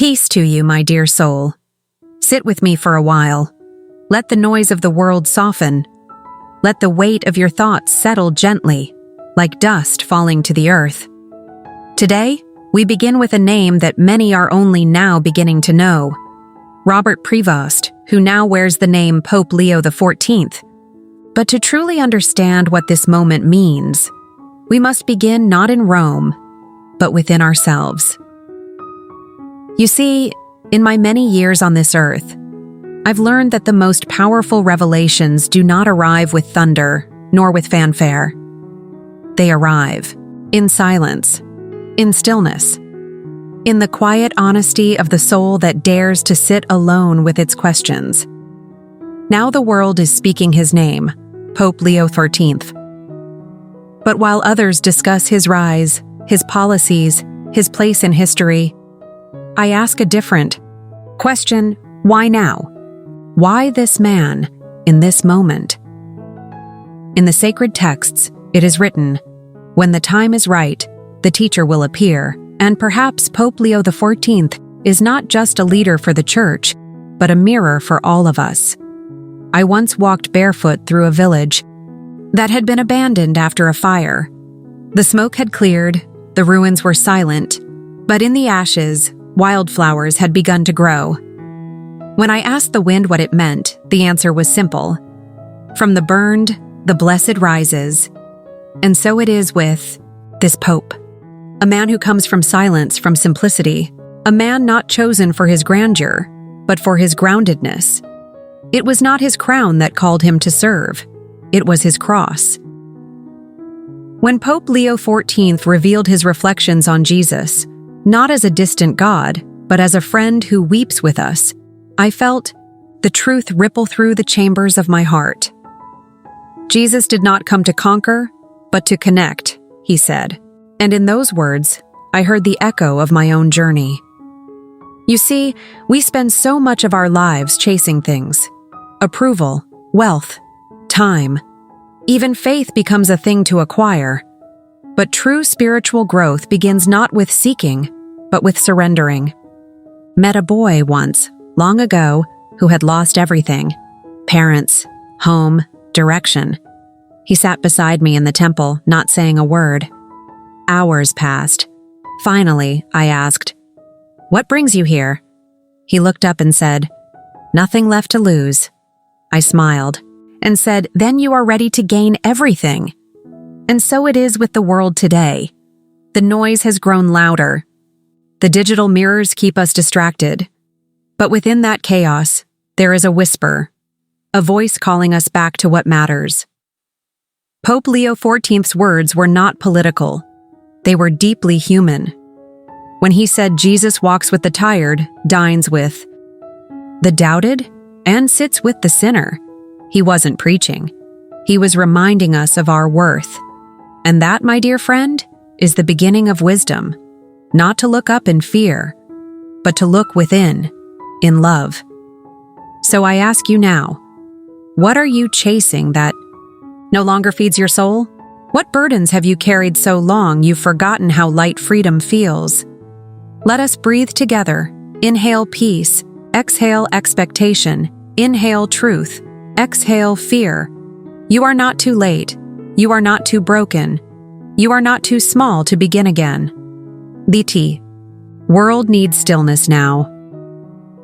Peace to you, my dear soul. Sit with me for a while. Let the noise of the world soften. Let the weight of your thoughts settle gently, like dust falling to the earth. Today, we begin with a name that many are only now beginning to know. Robert Prevost, who now wears the name Pope Leo XIV. But to truly understand what this moment means, we must begin not in Rome, but within ourselves. You see, in my many years on this earth, I've learned that the most powerful revelations do not arrive with thunder, nor with fanfare. They arrive in silence, in stillness, in the quiet honesty of the soul that dares to sit alone with its questions. Now the world is speaking his name, Pope Leo XIII. But while others discuss his rise, his policies, his place in history, I ask a different question: why now? Why this man, in this moment? In the sacred texts, it is written, "When the time is right, the teacher will appear," and perhaps Pope Leo XIV is not just a leader for the Church, but a mirror for all of us. I once walked barefoot through a village that had been abandoned after a fire. The smoke had cleared, the ruins were silent, but in the ashes, wildflowers had begun to grow. When I asked the wind what it meant, the answer was simple. From the burned, the blessed rises. And so it is with this Pope. A man who comes from silence, from simplicity. A man not chosen for his grandeur, but for his groundedness. It was not his crown that called him to serve. It was his cross. When Pope Leo XIV revealed his reflections on Jesus, not as a distant God, but as a friend who weeps with us, I felt the truth ripple through the chambers of my heart. Jesus did not come to conquer, but to connect, he said. And in those words, I heard the echo of my own journey. You see, we spend so much of our lives chasing things. Approval, wealth, time. Even faith becomes a thing to acquire. But true spiritual growth begins not with seeking, but with surrendering. Met a boy once, long ago, who had lost everything: parents, home, direction. He sat beside me in the temple, not saying a word. Hours passed. Finally, I asked, "What brings you here?" He looked up and said, "Nothing left to lose." I smiled and said, "Then you are ready to gain everything." And so it is with the world today. The noise has grown louder. The digital mirrors keep us distracted. But within that chaos, there is a whisper, a voice calling us back to what matters. Pope Leo XIV's words were not political. They were deeply human. When he said Jesus walks with the tired, dines with the doubted, and sits with the sinner, he wasn't preaching. He was reminding us of our worth. And that, my dear friend, is the beginning of wisdom. Not to look up in fear, but to look within, in love. So I ask you now, what are you chasing that no longer feeds your soul? What burdens have you carried so long you've forgotten how light freedom feels? Let us breathe together. Inhale peace, exhale expectation, inhale truth, exhale fear. You are not too late. You are not too broken. You are not too small to begin again. The world needs stillness now.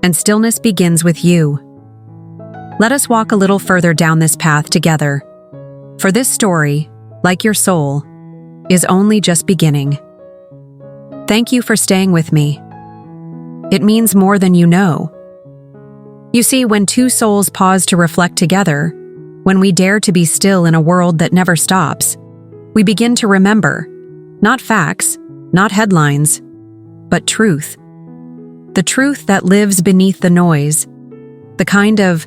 And stillness begins with you. Let us walk a little further down this path together. For this story, like your soul, is only just beginning. Thank you for staying with me. It means more than you know. You see, when two souls pause to reflect together, when we dare to be still in a world that never stops, we begin to remember, not facts, not headlines, but truth. The truth that lives beneath the noise. The kind of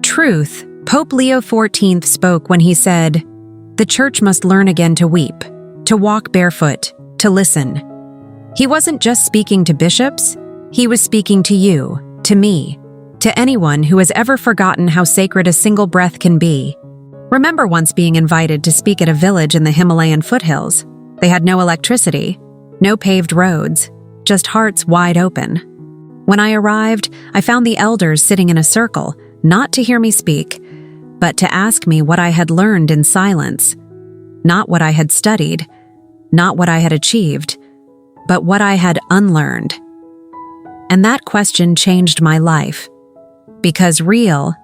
truth Pope Leo XIV spoke when he said, "The Church must learn again to weep, to walk barefoot, to listen." He wasn't just speaking to bishops, he was speaking to you, to me, to anyone who has ever forgotten how sacred a single breath can be. Remember once being invited to speak at a village in the Himalayan foothills. They had no electricity, no paved roads, just hearts wide open. When I arrived, I found the elders sitting in a circle, not to hear me speak, but to ask me what I had learned in silence. Not what I had studied, not what I had achieved, but what I had unlearned. And that question changed my life. Because real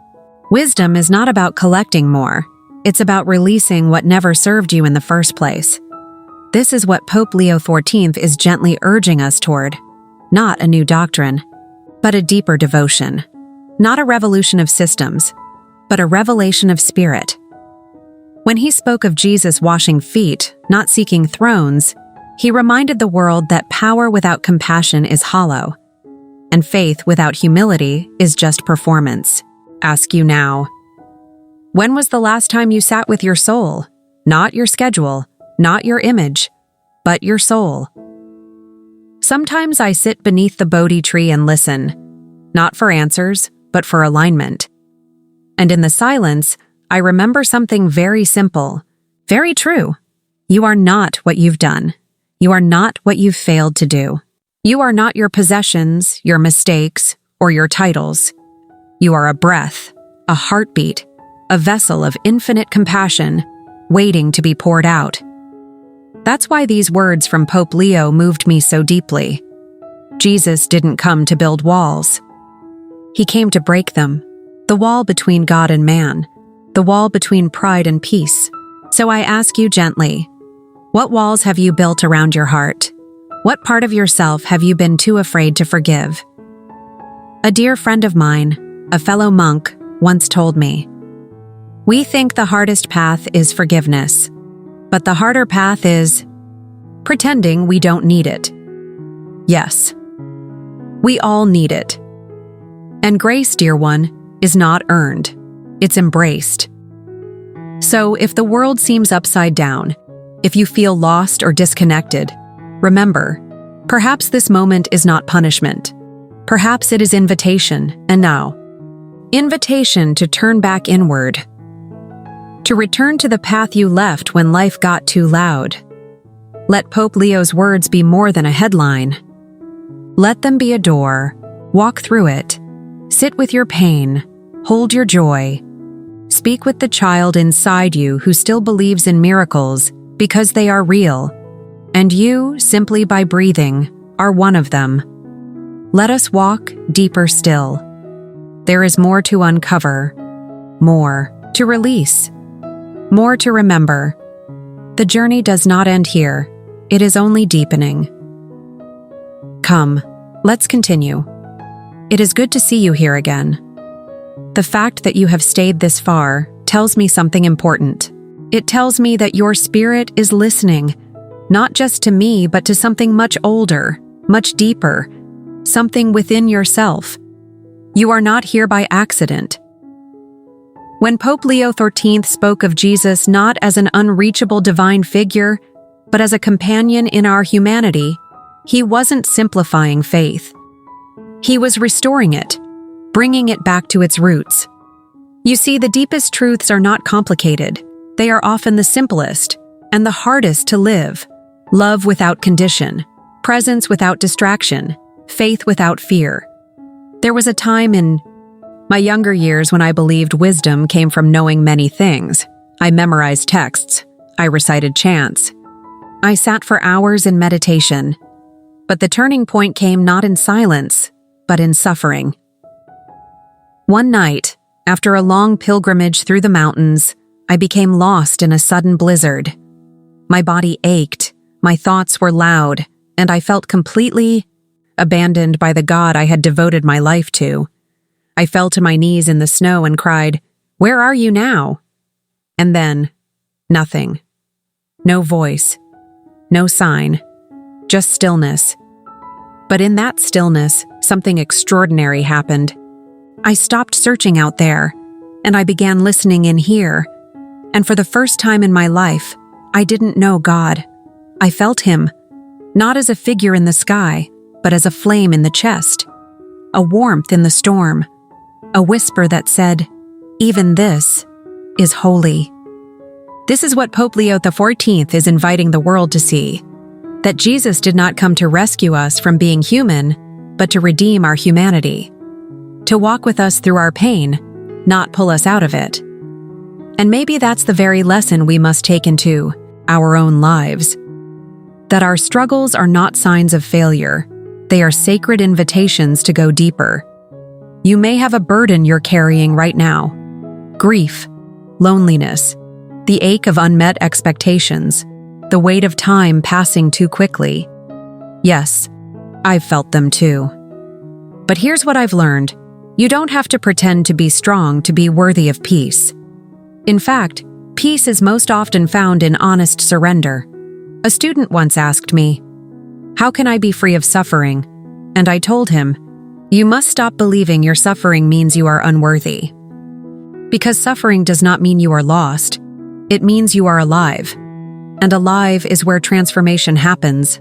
wisdom is not about collecting more, it's about releasing what never served you in the first place. This is what Pope Leo XIV is gently urging us toward. Not a new doctrine, but a deeper devotion. Not a revolution of systems, but a revelation of spirit. When he spoke of Jesus washing feet, not seeking thrones, he reminded the world that power without compassion is hollow, and faith without humility is just performance. Ask you now, when was the last time you sat with your soul? Not your schedule, not your image, but your soul. Sometimes I sit beneath the Bodhi tree and listen, not for answers, but for alignment. And in the silence, I remember something very simple, very true. You are not what you've done. You are not what you've failed to do. You are not your possessions, your mistakes, or your titles. You are a breath, a heartbeat, a vessel of infinite compassion, waiting to be poured out. That's why these words from Pope Leo moved me so deeply. Jesus didn't come to build walls. He came to break them. The wall between God and man. The wall between pride and peace. So I ask you gently, what walls have you built around your heart? What part of yourself have you been too afraid to forgive? A dear friend of mine, a fellow monk, once told me, we think the hardest path is forgiveness, but the harder path is pretending we don't need it. Yes, we all need it. And grace, dear one, is not earned. It's embraced. So if the world seems upside down, if you feel lost or disconnected, remember, perhaps this moment is not punishment. Perhaps it is invitation, and now, invitation to turn back inward, to return to the path you left when life got too loud. Let Pope Leo's words be more than a headline. Let them be a door. Walk through it. Sit with your pain. Hold your joy. Speak with the child inside you who still believes in miracles because they are real, and you, simply by breathing, are one of them. Let us walk deeper still. There is more to uncover, more to release, more to remember. The journey does not end here. It is only deepening. Come, let's continue. It is good to see you here again. The fact that you have stayed this far tells me something important. It tells me that your spirit is listening, not just to me, but to something much older, much deeper, something within yourself. You are not here by accident. When Pope Leo XIV spoke of Jesus not as an unreachable divine figure, but as a companion in our humanity, he wasn't simplifying faith. He was restoring it, bringing it back to its roots. You see, the deepest truths are not complicated. They are often the simplest and the hardest to live. Love without condition, presence without distraction, faith without fear. There was a time in my younger years when I believed wisdom came from knowing many things. I memorized texts. I recited chants. I sat for hours in meditation. But the turning point came not in silence, but in suffering. One night, after a long pilgrimage through the mountains, I became lost in a sudden blizzard. My body ached, my thoughts were loud, and I felt completely abandoned by the God I had devoted my life to. I fell to my knees in the snow and cried, "Where are you now?" And then, nothing. No voice, no sign, just stillness. But in that stillness, something extraordinary happened. I stopped searching out there, and I began listening in here. And for the first time in my life, I didn't know God. I felt him, not as a figure in the sky, but as a flame in the chest, a warmth in the storm, a whisper that said, "Even this is holy." This is what Pope Leo XIV is inviting the world to see, that Jesus did not come to rescue us from being human, but to redeem our humanity, to walk with us through our pain, not pull us out of it. And maybe that's the very lesson we must take into our own lives, that our struggles are not signs of failure, they are sacred invitations to go deeper. You may have a burden you're carrying right now: grief, loneliness, the ache of unmet expectations, the weight of time passing too quickly. Yes, I've felt them too. But here's what I've learned: you don't have to pretend to be strong to be worthy of peace. In fact, peace is most often found in honest surrender. A student once asked me, "How can I be free of suffering?" And I told him, "You must stop believing your suffering means you are unworthy. Because suffering does not mean you are lost. It means you are alive. And alive is where transformation happens."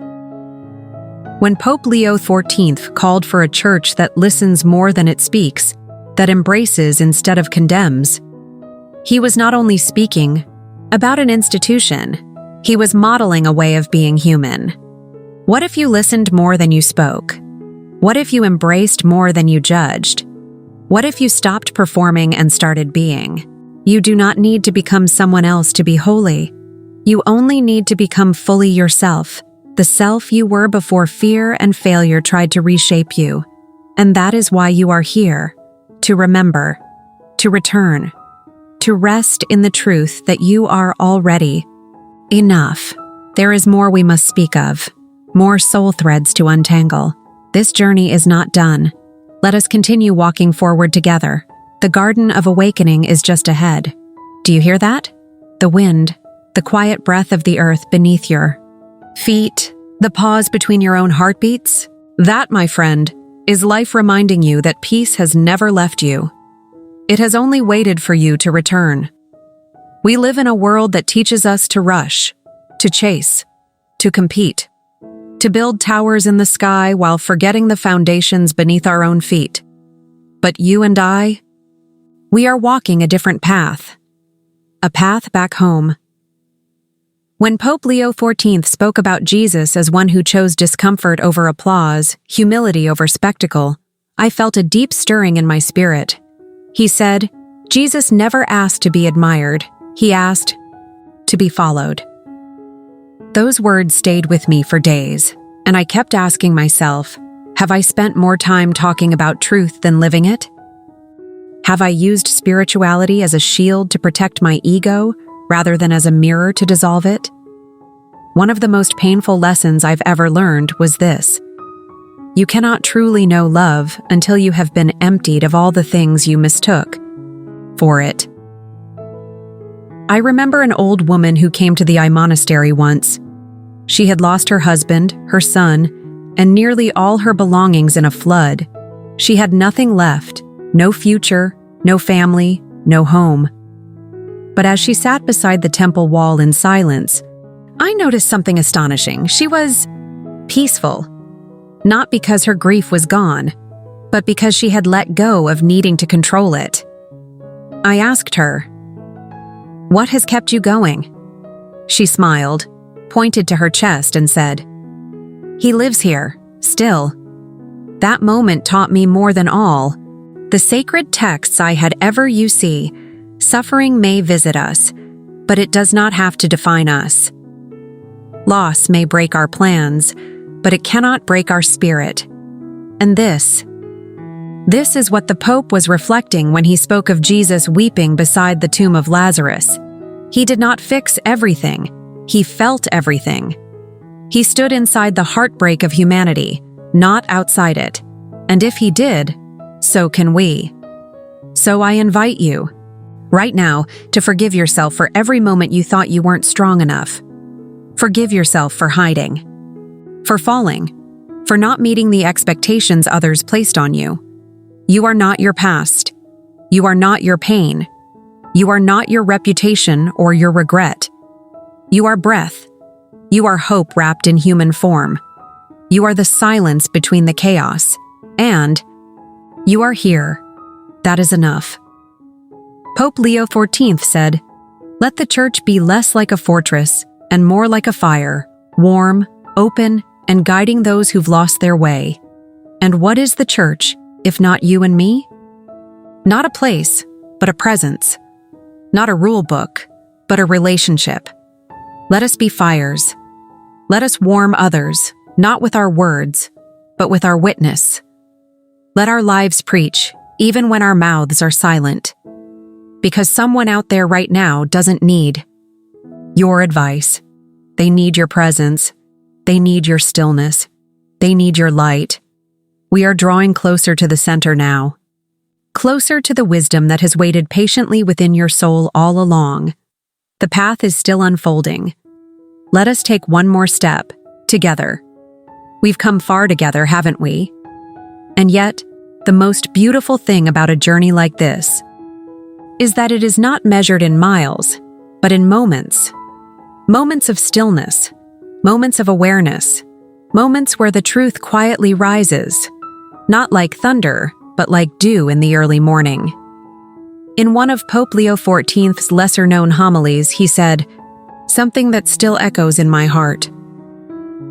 When Pope Leo XIV called for a church that listens more than it speaks, that embraces instead of condemns, he was not only speaking about an institution, he was modeling a way of being human. What if you listened more than you spoke? What if you embraced more than you judged? What if you stopped performing and started being? You do not need to become someone else to be holy. You only need to become fully yourself, the self you were before fear and failure tried to reshape you. And that is why you are here, to remember, to return, to rest in the truth that you are already enough. There is more we must speak of, more soul threads to untangle. This journey is not done. Let us continue walking forward together. The garden of awakening is just ahead. Do you hear that? The wind, the quiet breath of the earth beneath your feet, the pause between your own heartbeats. That, my friend, is life reminding you that peace has never left you. It has only waited for you to return. We live in a world that teaches us to rush, to chase, to compete, to build towers in the sky while forgetting the foundations beneath our own feet. But you and I, we are walking a different path, a path back home. When Pope Leo XIV spoke about Jesus as one who chose discomfort over applause, humility over spectacle, I felt a deep stirring in my spirit. He said, Jesus never asked to be admired, he asked to be followed. Those words stayed with me for days, and I kept asking myself, have I spent more time talking about truth than living it? Have I used spirituality as a shield to protect my ego rather than as a mirror to dissolve it? One of the most painful lessons I've ever learned was this: you cannot truly know love until you have been emptied of all the things you mistook for it. I remember an old woman who came to the monastery once. She had lost her husband, her son, and nearly all her belongings in a flood. She had nothing left, no future, no family, no home. But as she sat beside the temple wall in silence, I noticed something astonishing. She was peaceful, not because her grief was gone, but because she had let go of needing to control it. I asked her, "What has kept you going?" She smiled, pointed to her chest, and said, "He lives here, still." That moment taught me more than all. The sacred texts I had ever see, suffering may visit us, but it does not have to define us. Loss may break our plans, but it cannot break our spirit. And this is what the Pope was reflecting when he spoke of Jesus weeping beside the tomb of Lazarus. He did not fix everything. He felt everything. He stood inside the heartbreak of humanity, not outside it. And if he did, so can we. So I invite you, right now, to forgive yourself for every moment you thought you weren't strong enough. Forgive yourself for hiding, for falling, for not meeting the expectations others placed on you. You are not your past. You are not your pain. You are not your reputation or your regret. You are breath. You are hope wrapped in human form. You are the silence between the chaos. And you are here. That is enough. Pope Leo XIV said, "Let the church be less like a fortress and more like a fire, warm, open, and guiding those who've lost their way." And what is the church, if not you and me? Not a place, but a presence. Not a rule book, but a relationship. Let us be fires. Let us warm others, not with our words, but with our witness. Let our lives preach, even when our mouths are silent. Because someone out there right now doesn't need your advice. They need your presence. They need your stillness. They need your light. We are drawing closer to the center now. Closer to the wisdom that has waited patiently within your soul all along. The path is still unfolding. Let us take one more step, together. We've come far together, haven't we? And yet, the most beautiful thing about a journey like this is that it is not measured in miles, but in moments. Moments of stillness, moments of awareness, moments where the truth quietly rises, not like thunder, but like dew in the early morning. In one of Pope Leo XIV's lesser-known homilies, he said, something that still echoes in my heart.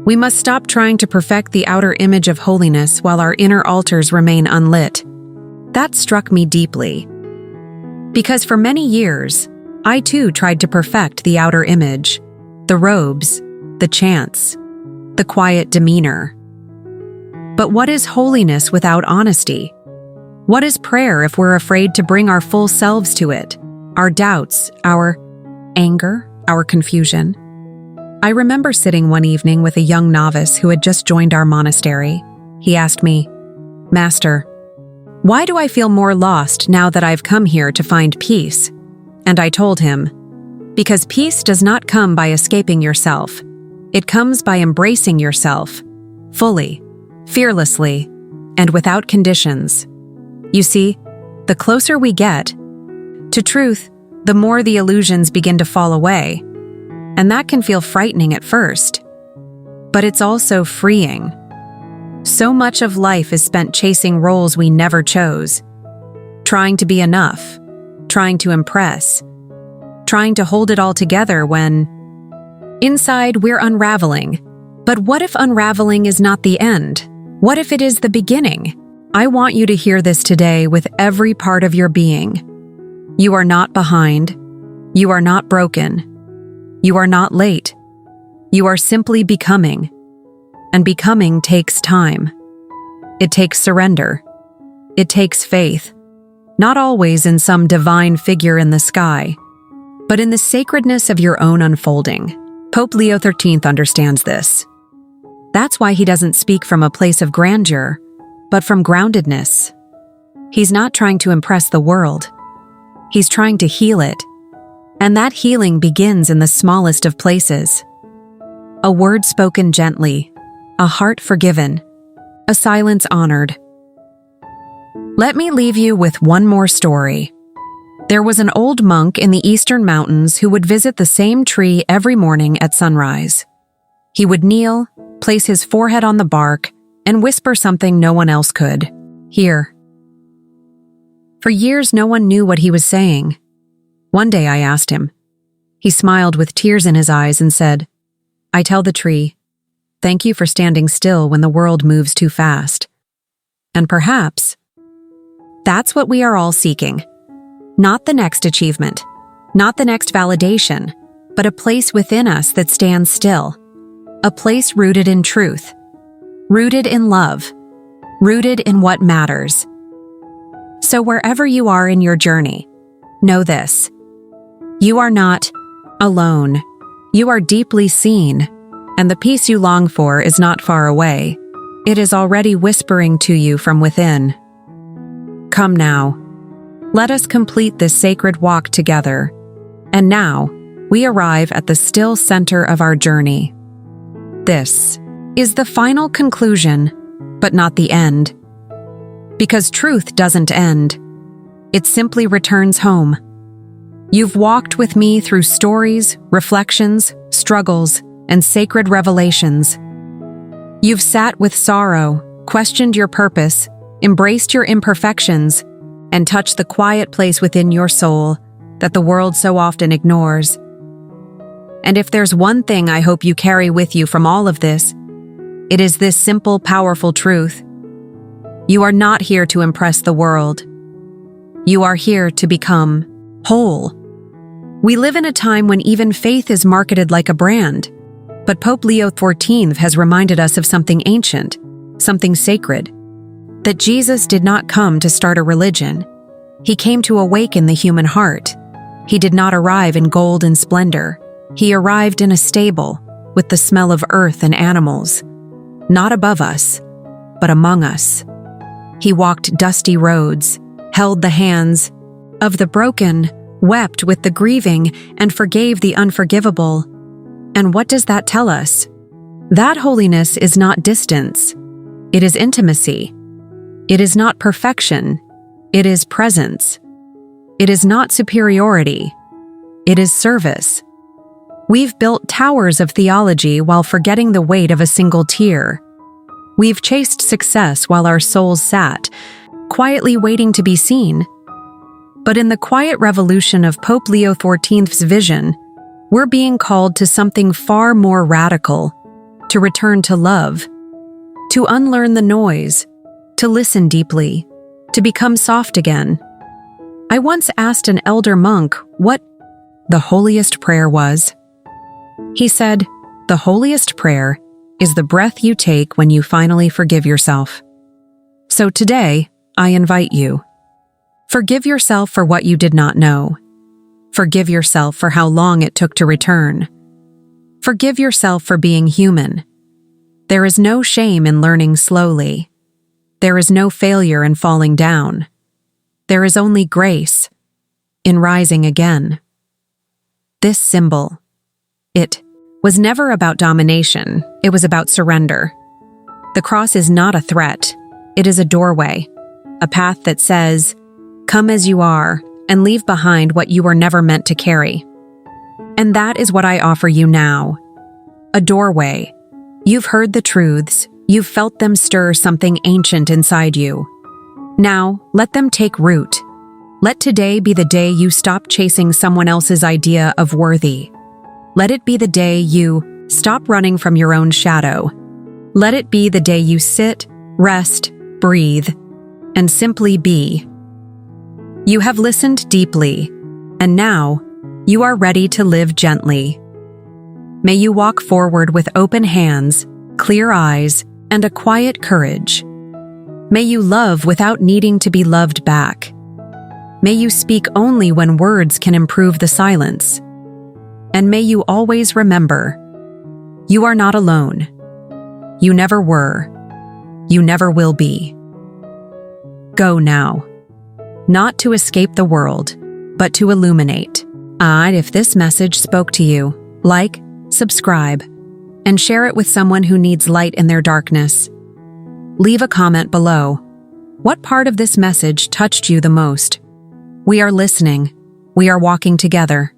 We must stop trying to perfect the outer image of holiness while our inner altars remain unlit. That struck me deeply. Because for many years, I too tried to perfect the outer image, the robes, the chants, the quiet demeanor. But what is holiness without honesty? What is prayer if we're afraid to bring our full selves to it? Our doubts, our anger, our confusion. I remember sitting one evening with a young novice who had just joined our monastery. He asked me, "Master, why do I feel more lost now that I've come here to find peace?" And I told him, because peace does not come by escaping yourself. It comes by embracing yourself, fully, fearlessly, and without conditions. You see, the closer we get to truth, the more the illusions begin to fall away. And that can feel frightening at first. But it's also freeing. So much of life is spent chasing roles we never chose, trying to be enough, trying to impress, trying to hold it all together when inside we're unraveling. But what if unraveling is not the end? What if it is the beginning? I want you to hear this today with every part of your being. You are not behind. You are not broken. You are not late. You are simply becoming. And becoming takes time. It takes surrender. It takes faith. Not always in some divine figure in the sky, but in the sacredness of your own unfolding. Pope Leo XIII understands this. That's why he doesn't speak from a place of grandeur, but from groundedness. He's not trying to impress the world. He's trying to heal it. And that healing begins in the smallest of places. A word spoken gently, a heart forgiven, a silence honored. Let me leave you with one more story. There was an old monk in the eastern mountains who would visit the same tree every morning at sunrise. He would kneel, place his forehead on the bark, and whisper something no one else could hear. For years, no one knew what he was saying. One day I asked him. He smiled with tears in his eyes and said, "I tell the tree, thank you for standing still when the world moves too fast." And perhaps that's what we are all seeking. Not the next achievement, not the next validation, but a place within us that stands still. A place rooted in truth, rooted in love, rooted in what matters. So wherever you are in your journey, know this. You are not alone. You are deeply seen, and the peace you long for is not far away. It is already whispering to you from within. Come now. Let us complete this sacred walk together. And now, we arrive at the still center of our journey. This is the final conclusion, but not the end. Because truth doesn't end. It simply returns home. You've walked with me through stories, reflections, struggles, and sacred revelations. You've sat with sorrow, questioned your purpose, embraced your imperfections, and touched the quiet place within your soul that the world so often ignores. And if there's one thing I hope you carry with you from all of this, it is this simple, powerful truth. You are not here to impress the world. You are here to become whole. We live in a time when even faith is marketed like a brand, but Pope Leo XIV has reminded us of something ancient, something sacred, that Jesus did not come to start a religion. He came to awaken the human heart. He did not arrive in gold and splendor. He arrived in a stable with the smell of earth and animals, not above us, but among us. He walked dusty roads, held the hands of the broken, wept with the grieving, and forgave the unforgivable. And what does that tell us? That holiness is not distance. It is intimacy. It is not perfection. It is presence. It is not superiority. It is service. We've built towers of theology while forgetting the weight of a single tear. We've chased success while our souls sat, quietly waiting to be seen. But in the quiet revolution of Pope Leo XIV's vision, we're being called to something far more radical, to return to love, to unlearn the noise, to listen deeply, to become soft again. I once asked an elder monk what the holiest prayer was. He said, "The holiest prayer is the breath you take when you finally forgive yourself." So today, I invite you. Forgive yourself for what you did not know. Forgive yourself for how long it took to return. Forgive yourself for being human. There is no shame in learning slowly. There is no failure in falling down. There is only grace in rising again. This symbol, it was never about domination, it was about surrender. The cross is not a threat, it is a doorway, a path that says, "Come as you are, and leave behind what you were never meant to carry." And that is what I offer you now. A doorway. You've heard the truths, you've felt them stir something ancient inside you. Now, let them take root. Let today be the day you stop chasing someone else's idea of worthy. Let it be the day you stop running from your own shadow. Let it be the day you sit, rest, breathe, and simply be. You have listened deeply, and now you are ready to live gently. May you walk forward with open hands, clear eyes, and a quiet courage. May you love without needing to be loved back. May you speak only when words can improve the silence. And may you always remember, you are not alone. You never were. You never will be. Go now. Not to escape the world, but to illuminate. If this message spoke to you, like, subscribe, and share it with someone who needs light in their darkness. Leave a comment below. What part of this message touched you the most? We are listening. We are walking together.